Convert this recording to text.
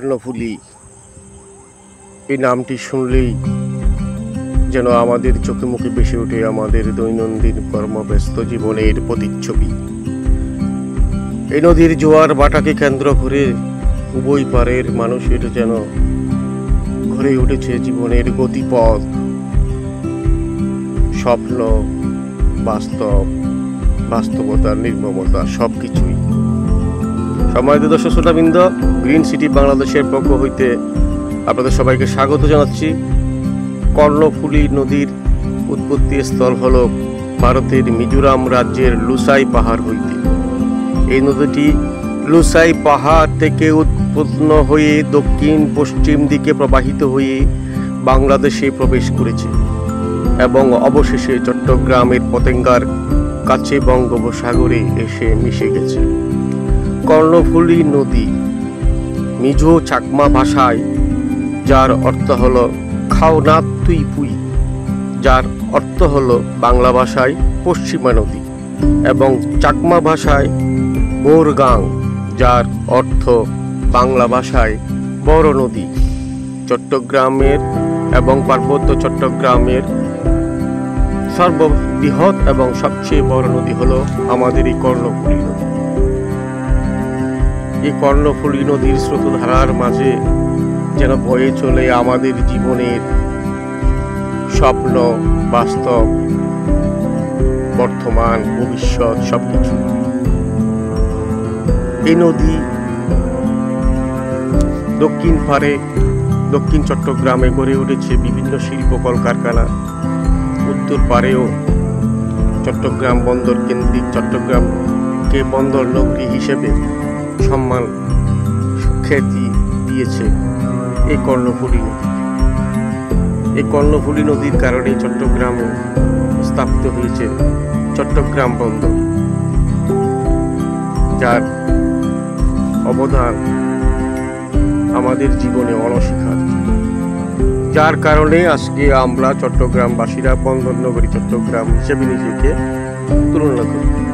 কর্ণফুলী এই নামটি শুনলেই যেন আমাদের চোখে মুখে ভেসে ওঠে আমাদের দৈনন্দিন কর্মব্যস্ত জীবনের প্রতিচ্ছবি। এই নদীর জোয়ার বাটাকে কেন্দ্র করে উভয় পারের মানুষের যেন ঘরে উঠেছে জীবনের গতিপথ, স্বপ্ন, বাস্তবতার নির্মমতা সবকিছুই। সম্মানিত দর্শক শ্রোতাবৃন্দ, গ্রিন সিটি বাংলাদেশের পক্ষ হইতে আপনাদের সবাইকে স্বাগত জানাচ্ছি। কর্ণফুলী নদীর উৎপত্তি স্থল হল ভারতের মিজোরাম রাজ্যের লুসাই পাহাড় হইতে। এই নদীটি লুসাই পাহাড় থেকে উৎপন্ন হয়ে দক্ষিণ পশ্চিম দিকে প্রবাহিত হয়ে বাংলাদেশে প্রবেশ করেছে এবং অবশেষে চট্টগ্রামের পতেঙ্গার কাছে বঙ্গোপসাগরে এসে মিশে গেছে। কর্ণফুলী নদী মিজো চাকমা ভাষায়, যার অর্থ হলো খাওনা তুই পুই, যার অর্থ হলো বাংলা ভাষায় পশ্চিমা নদী, এবং চাকমা ভাষায় বোরগাং, যার অর্থ বাংলা ভাষায় বড় নদী। চট্টগ্রামের এবং পার্বত্য চট্টগ্রামের সর্ববৃহৎ এবং সবচেয়ে বড় নদী হলো আমাদের এই কর্ণফুলী নদী। এই কর্ণফুলী নদীর স্রোতধারার মাঝে যেন বয়ে চলে আমাদের জীবনের স্বপ্ন, বাস্তব, বর্তমান, ভবিষ্যৎ সবকিছু। এই নদী দক্ষিণ পারে দক্ষিণ চট্টগ্রামে গড়ে উঠেছে বিভিন্ন শিল্প কলকারখানা। উত্তর পারেও চট্টগ্রাম বন্দর কেন্দ্রিক, চট্টগ্রামকে বন্দর নগরী হিসেবে সম্মান খ্যাতি দিয়েছে এই কর্ণফুলী নদী। এই কর্ণফুলী নদীর কারণে চট্টগ্রামে স্থাপিত হয়েছে চট্টগ্রাম বন্দর, যার অবদান আমাদের জীবনে অনস্বীকার্য। যার কারণে আজকে আমরা চট্টগ্রামবাসীরা বন্দর নগরী চট্টগ্রাম হিসেবে নিজেকে তুলনা করি।